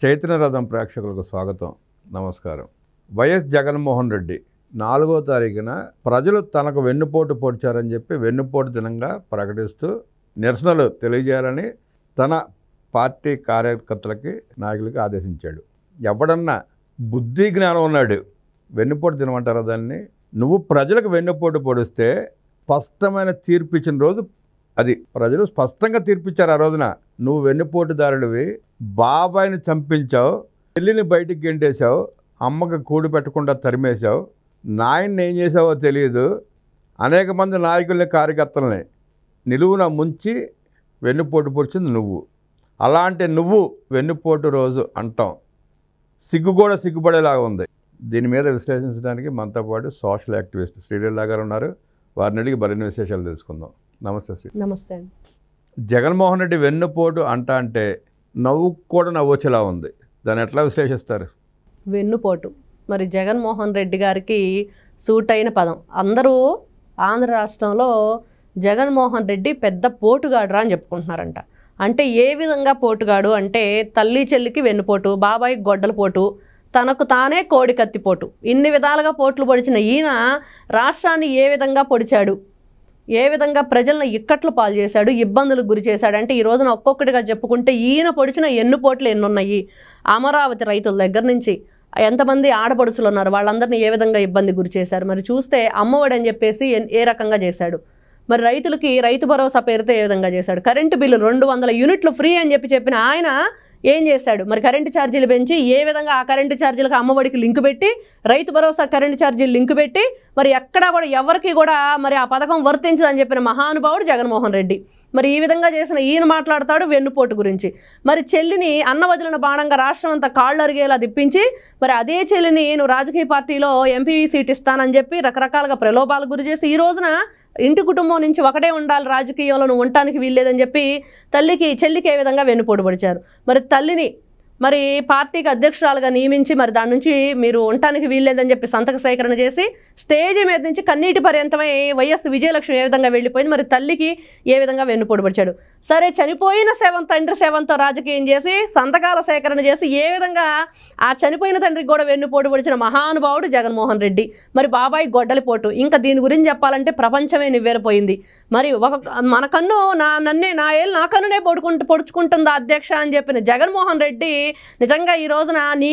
చైతన్య రథం ప్రేక్షకులకు స్వాగతం, నమస్కారం. వైఎస్ జగన్మోహన్ రెడ్డి 4వ తారీఖున ప్రజలు తనకు వెన్నుపోటు పొడిచారని చెప్పి వెన్నుపోటు దినంగా ప్రకటిస్తూ నిరసనలు తెలియజేయాలని తన పార్టీ కార్యకర్తలకి, నాయకులకి ఆదేశించాడు. ఎవడన్నా బుద్ధి జ్ఞానం ఉన్నాడు వెన్నుపోటు దినం అంటారా దాన్ని? నువ్వు ప్రజలకు వెన్నుపోటు పొడిస్తే స్పష్టమైన తీర్పు ఇచ్చిన రోజు అది. ప్రజలు స్పష్టంగా తీర్పిచ్చారు ఆ రోజున. నువ్వు వెన్నుపోటుదారుడివి, బాబాయిని చంపించావు, చెల్లిని బయటికి గెంటేశావు, అమ్మకి కూడి పెట్టకుండా తరిమేశావు, నాయన్ని ఏం చేసావో తెలియదు, అనేక మంది నాయకుల్ని, కార్యకర్తలని నిలువున ముంచి వెన్నుపోటు పొడిచింది నువ్వు. అలాంటి నువ్వు వెన్నుపోటు రోజు అంటాం సిగ్గు కూడా సిగ్గుపడేలాగా ఉంది. దీని మీద విశ్లేషించడానికి మనతో పాటు సోషల్ యాక్టివిస్ట్ శ్రీలీల గారు ఉన్నారు. వారిని అడిగి మరిన్ని విశేషాలు తెలుసుకుందాం. నమస్తే శ్రీ. నమస్తే అండి. జగన్మోహన్ రెడ్డి వెన్నుపోటు అంటే నవ్వు కూడా నవ్వొచ్చేలా ఉంది. దాన్ని ఎట్లా విశ్లేషిస్తారు? వెన్నుపోటు మరి జగన్మోహన్ రెడ్డి గారికి సూట్ అయిన పదం. అందరూ ఆంధ్ర రాష్ట్రంలో జగన్మోహన్ రెడ్డి పెద్ద పోటుగాడురా అని చెప్పుకుంటున్నారంట. అంటే ఏ విధంగా పోటుగాడు అంటే తల్లి చెల్లికి వెన్నుపోటు, బాబాయికి గొడ్డల పోటు, తనకు తానే కోడి కత్తిపోటు, ఇన్ని విధాలుగా పోట్లు పొడిచిన ఈయన రాష్ట్రాన్ని ఏ విధంగా పొడిచాడు, ఏ విధంగా ప్రజలను ఇక్కట్లు పాలు చేశాడు, ఇబ్బందులకు గురి చేశాడు అంటే ఈ రోజున ఒక్కొక్కటిగా చెప్పుకుంటే ఈయన పొడిచిన ఎన్నుపోట్లు ఎన్నున్నాయి. అమరావతి రైతుల దగ్గర నుంచి ఎంతమంది ఆడపడుచులు ఉన్నారు, వాళ్ళందరినీ ఏ విధంగా ఇబ్బంది గురి చేశారు. మరి చూస్తే అమ్మఒడి అని చెప్పేసి ఏ రకంగా చేశాడు. మరి రైతులకి రైతు భరోసా పేరుతో ఏ విధంగా చేశాడు. కరెంటు బిల్లు 200 యూనిట్లు ఫ్రీ అని చెప్పిన ఆయన ఏం చేశాడు? మరి కరెంటు ఛార్జీలు పెంచి ఏ విధంగా ఆ కరెంటు ఛార్జీలకు అమ్మఒడికి లింకు పెట్టి, రైతు భరోసా కరెంటు ఛార్జీలు లింకు పెట్టి, మరి ఎక్కడా కూడా ఎవరికి కూడా మరి ఆ పథకం వర్తించదని చెప్పిన మహానుభావుడు జగన్మోహన్ రెడ్డి. మరి ఈ విధంగా చేసిన ఈయన మాట్లాడతాడు వెన్నుపోటు గురించి. మరి చెల్లిని అన్న వదిలిన బాణంగా రాష్ట్రం అంతా కాళ్ళు అరిగేలా తిప్పించి, మరి అదే చెల్లిని నువ్వు రాజకీయ పార్టీలో ఎంపీ సీట్ ఇస్తానని చెప్పి రకరకాలుగా ప్రలోభాలకు గురి చేసి ఈ రోజున ఇంటి కుటుంబం నుంచి ఒకటే ఉండాలి, రాజకీయంలో నువ్వు ఉండటానికి వీల్లేదని చెప్పి చెల్లికి ఏ విధంగా వెన్నుపోటు పొడిచారు. మరి తల్లిని మరి పార్టీకి అధ్యక్షురాలుగా నియమించి మరి దాని నుంచి మీరు ఉండటానికి వీల్లేదని చెప్పి సంతక సేకరణ చేసి స్టేజ్ మీద నుంచి కన్నీటి పర్యంతమై వైఎస్ విజయలక్ష్మి ఏ విధంగా వెళ్ళిపోయింది. మరి తల్లికి ఏ విధంగా వెన్నుపోటు పొడిచాడు. సరే, చనిపోయిన తండ్రి సేవంతో రాజకీయం చేసి సంతకాల సేకరణ చేసి ఏ విధంగా ఆ చనిపోయిన తండ్రికి కూడా వెన్నుపోటు పొడిచిన మహానుభావుడు జగన్మోహన్ రెడ్డి. మరి బాబాయ్ గొడ్డలి పోటు, ఇంకా దీని గురించి చెప్పాలంటే ప్రపంచమే నివ్వేరిపోయింది. మరి మన కన్ను నా కన్నునే పొడుచుకుంటుందా అధ్యక్ష అని చెప్పిన జగన్మోహన్ రెడ్డి నిజంగా ఈ రోజున నీ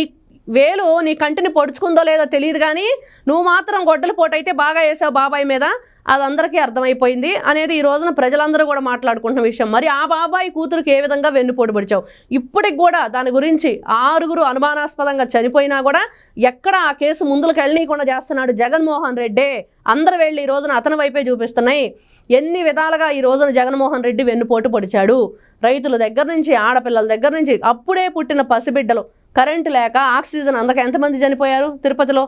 వేలు నీ కంటిని పొడుచుకుందో లేదో తెలియదు, కానీ నువ్వు మాత్రం గొడ్డల పోటు అయితే బాగా వేసావు బాబాయ్ మీద, అది అందరికీ అర్థమైపోయింది అనేది ఈ రోజున ప్రజలందరూ కూడా మాట్లాడుకుంటున్న విషయం. మరి ఆ బాబాయ్ కూతురికి ఏ విధంగా వెన్నుపోటు పొడిచావు? ఇప్పటికి కూడా దాని గురించి 6 అనుమానాస్పదంగా చనిపోయినా కూడా ఎక్కడ ఆ కేసు ముందుకు వెళ్ళనీయకుండా చేస్తున్నాడు జగన్మోహన్ రెడ్డి. అందరూ వెళ్ళి ఈ రోజున అతని వైపే చూపిస్తున్నాయి. ఎన్ని విధాలుగా ఈ రోజున జగన్మోహన్ రెడ్డి వెన్నుపోటు పొడిచాడు. రైతుల దగ్గర నుంచి, ఆడపిల్లల దగ్గర నుంచి, అప్పుడే పుట్టిన పసిబిడ్డలు, కరెంటు లేక ఆక్సిజన్ అందక ఎంతమంది చనిపోయారు తిరుపతిలో.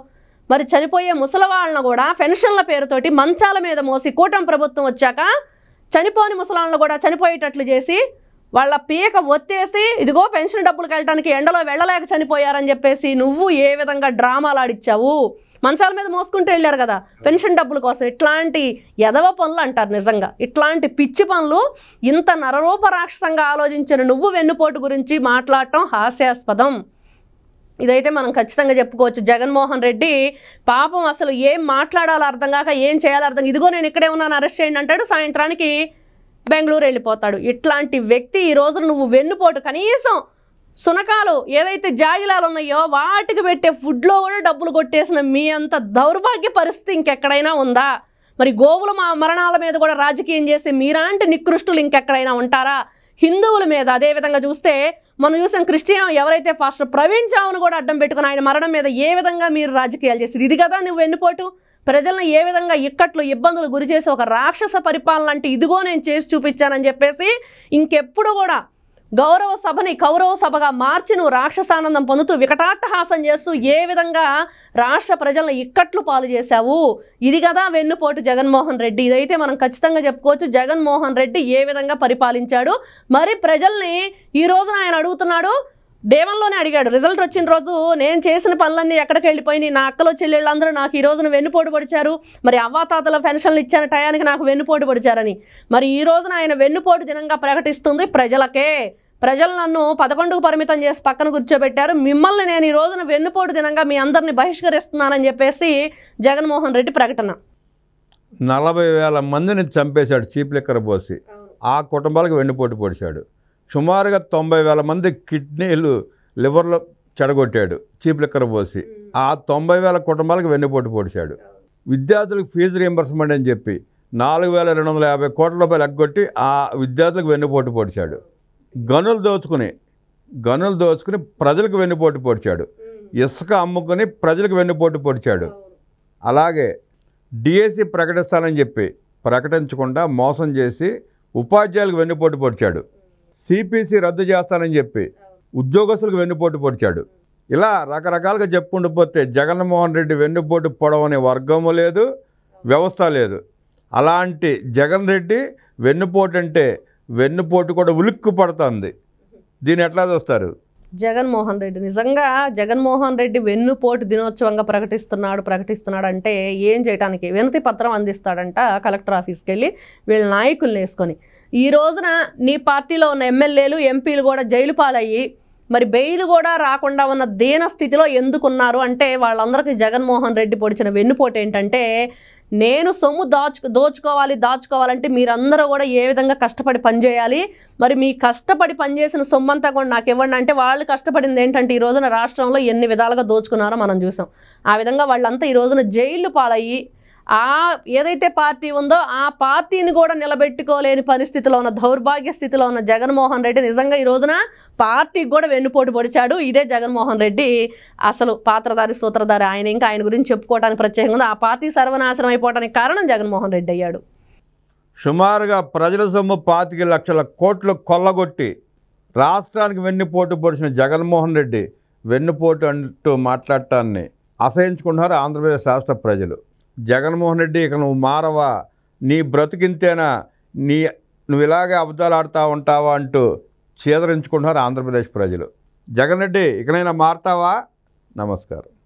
మరి చనిపోయే ముసలవాళ్ళను కూడా పెన్షన్ల పేరుతోటి మంచాల మీద మోసి కూటమి ప్రభుత్వం వచ్చాక చనిపోని ముసలాళ్ళను కూడా చనిపోయేటట్లు చేసి వాళ్ళ పీక ఒత్తేసి ఇదిగో పెన్షన్ డబ్బులకు వెళ్ళడానికి ఎండలో వెళ్ళలేక చనిపోయారని చెప్పేసి నువ్వు ఏ విధంగా డ్రామాలు ఆడిచ్చావు. మంచాల మీద మోసుకుంటూ వెళ్ళారు కదా పెన్షన్ డబ్బుల కోసం. ఇట్లాంటి ఎదవ పనులు అంటారు నిజంగా. ఇట్లాంటి పిచ్చి పనులు ఇంత నరరూప రాక్షసంగా ఆలోచించిన నువ్వు వెన్నుపోటు గురించి మాట్లాడటం హాస్యాస్పదం. ఇదైతే మనం ఖచ్చితంగా చెప్పుకోవచ్చు. జగన్మోహన్ రెడ్డి పాపం అసలు ఏం మాట్లాడాలో అర్థం కాక ఏం చేయాలో అర్థం, ఇదిగో నేను ఇక్కడే ఉన్నాను అరెస్ట్ చేయండి అంటాడు, సాయంత్రానికి బెంగళూరు వెళ్ళిపోతాడు. ఇట్లాంటి వ్యక్తి ఈ రోజు నువ్వు వెన్నుపోటు, కనీసం సునకాలు ఏదైతే జాగిలాలు ఉన్నాయో వాటికి పెట్టే ఫుడ్లో కూడా డబ్బులు కొట్టేసిన మీ అంత దౌర్భాగ్య పరిస్థితి ఇంకెక్కడైనా ఉందా? మరి గోవుల మరణాల మీద కూడా రాజకీయం చేసే మీలాంటి నికృష్టులు ఇంకెక్కడైనా ఉంటారా? హిందువుల మీద అదేవిధంగా చూస్తే మనం చూసాం, క్రిస్టియన్ ఎవరైతే పాస్టర్ ప్రవీణ్ చావును కూడా అడ్డం పెట్టుకుని ఆయన మరణం మీద ఏ విధంగా మీరు రాజకీయాలు చేస్తారు. ఇది కదా నువ్వు వెన్నుపోటు. ప్రజలను ఏ విధంగా ఇక్కట్లు ఇబ్బందులు గురి చేసి ఒక రాక్షస పరిపాలన అంటే ఇదిగో నేను చేసి చూపించానని చెప్పేసి ఇంకెప్పుడు కూడా గౌరవ సభని కౌరవ సభగా మార్చి నువ్వు రాక్షసానందం పొందుతూ వికటాట్టహాసం చేస్తూ ఏ విధంగా రాష్ట్ర ప్రజలను ఇక్కట్లు పాలు చేశావు. ఇది కదా వెన్నుపోటు జగన్మోహన్ రెడ్డి. ఇదైతే మనం ఖచ్చితంగా చెప్పుకోవచ్చు. జగన్మోహన్ రెడ్డి ఏ విధంగా పరిపాలించాడు. మరి ప్రజల్ని ఈ రోజున ఆయన అడుగుతున్నాడు. డే 1లోనే అడిగాడు. రిజల్ట్ వచ్చిన రోజు నేను చేసిన పనులన్నీ ఎక్కడికి వెళ్ళిపోయినాయి, నా అక్కలు చెల్లెళ్ళందరూ నాకు ఈ రోజున వెన్నుపోటు పొడిచారు, మరి అవ్వాతాతల పెన్షన్లు ఇచ్చిన టయానికి నాకు వెన్నుపోటు పొడిచారని. మరి ఈ రోజున ఆయన వెన్నుపోటు దినంగా ప్రకటిస్తుంది ప్రజలకే. ప్రజలు నన్ను 11కు పరిమితం చేసి పక్కన కూర్చోబెట్టారు, మిమ్మల్ని నేను ఈ రోజున వెన్నుపోటు దినంగా మీ అందరిని బహిష్కరిస్తున్నానని చెప్పేసి జగన్మోహన్ రెడ్డి ప్రకటన. 40,000 మందిని చంపేశాడు చీప్ లిక్కర్ పోసి. ఆ కుటుంబాలకు వెన్నుపోటు పొడిచాడు. సుమారుగా 90,000 మంది కిడ్నీలు లివర్లో చెడగొట్టాడు చీప్ లిక్కర్ పోసి. ఆ 90,000 కుటుంబాలకు వెన్నుపోటు పొడిచాడు. విద్యార్థులకు ఫీజు రీంబర్స్మెంట్ అని చెప్పి 4,250 కోట్ల రూపాయలు ఎగ్గొట్టి ఆ విద్యార్థులకు వెన్నుపోటు పొడిచాడు. గనులు దోచుకుని ప్రజలకు వెన్నుపోటు పొడిచాడు. ఇసుక అమ్ముకుని ప్రజలకు వెన్నుపోటు పొడిచాడు. అలాగే డిఎస్సి ప్రకటిస్తానని చెప్పి ప్రకటించకుండా మోసం చేసి ఉపాధ్యాయులకు వెన్నుపోటు పొడిచాడు. సిపిసి రద్దు చేస్తానని చెప్పి ఉద్యోగస్తులకు వెన్నుపోటు పొడిచాడు. ఇలా రకరకాలుగా చెప్పుకుంటూ పోతే జగన్మోహన్ రెడ్డి వెన్నుపోటు పొడవని వర్గము లేదు, వ్యవస్థ లేదు. అలాంటి జగన్ రెడ్డి వెన్నుపోటు అంటే వెన్నుపోటు కూడా ఉలిక్కు పడుతుంది. దీన్ని ఎట్లా చూస్తారు? జగన్మోహన్ రెడ్డి నిజంగా జగన్మోహన్ రెడ్డి వెన్నుపోటు దినోత్సవంగా ప్రకటిస్తున్నాడు అంటే ఏం చేయడానికి వినతి పత్రం అందిస్తాడంట కలెక్టర్ ఆఫీస్కి వెళ్ళి వీళ్ళ నాయకుల్ని వేసుకొని. ఈ రోజున నీ పార్టీలో ఉన్న ఎమ్మెల్యేలు ఎంపీలు కూడా జైలు పాలయ్యి మరి బెయిల్ కూడా రాకుండా ఉన్న దీన స్థితిలో ఎందుకున్నారు అంటే వాళ్ళందరికీ జగన్మోహన్ రెడ్డి పొడిచిన వెన్నుపోటు ఏంటంటే, నేను సొమ్ము దాచుకోవాలంటే మీరందరూ కూడా ఏ విధంగా కష్టపడి పనిచేయాలి, మరి మీ కష్టపడి పనిచేసిన సొమ్మంతా కూడా నాకు ఇవ్వండి అంటే వాళ్ళు కష్టపడింది ఏంటంటే ఈ రోజున రాష్ట్రంలో ఎన్ని విధాలుగా దోచుకున్నారో మనం చూసాం. ఆ విధంగా వాళ్ళంతా ఈ రోజున జైళ్ళు పాలయ్యి ఏదైతే పార్టీ ఉందో ఆ పార్టీని కూడా నిలబెట్టుకోలేని పరిస్థితిలో ఉన్న దౌర్భాగ్య స్థితిలో ఉన్న జగన్మోహన్ రెడ్డి నిజంగా ఈ రోజున పార్టీకి కూడా వెన్నుపోటు పొడిచాడు. ఇదే జగన్మోహన్ రెడ్డి అసలు పాత్రధారి సూత్రధారి. ఆయన గురించి చెప్పుకోవడానికి ప్రత్యేకంగా ఉంది. ఆ పార్టీ సర్వనాశనం అయిపోవడానికి కారణం జగన్మోహన్ రెడ్డి అయ్యాడు. సుమారుగా ప్రజల సొమ్ము 25 లక్షల కోట్లు కొల్లగొట్టి రాష్ట్రానికి వెన్నుపోటు పొడిచిన జగన్మోహన్ రెడ్డి వెన్నుపోటు అంటూ మాట్లాడటాన్ని అసహించుకుంటున్నారు ఆంధ్రప్రదేశ్ రాష్ట్ర ప్రజలు. జగన్మోహన్ రెడ్డి ఇక నువ్వు మారవా, నీ బ్రతికింతేనా, నువ్వు ఇలాగే అబద్ధాలు ఆడుతూ ఉంటావా అంటూ చీదరించుకుంటున్నారు ఆంధ్రప్రదేశ్ ప్రజలు. జగన్ రెడ్డి ఇకనైనా మారతావా? నమస్కారం.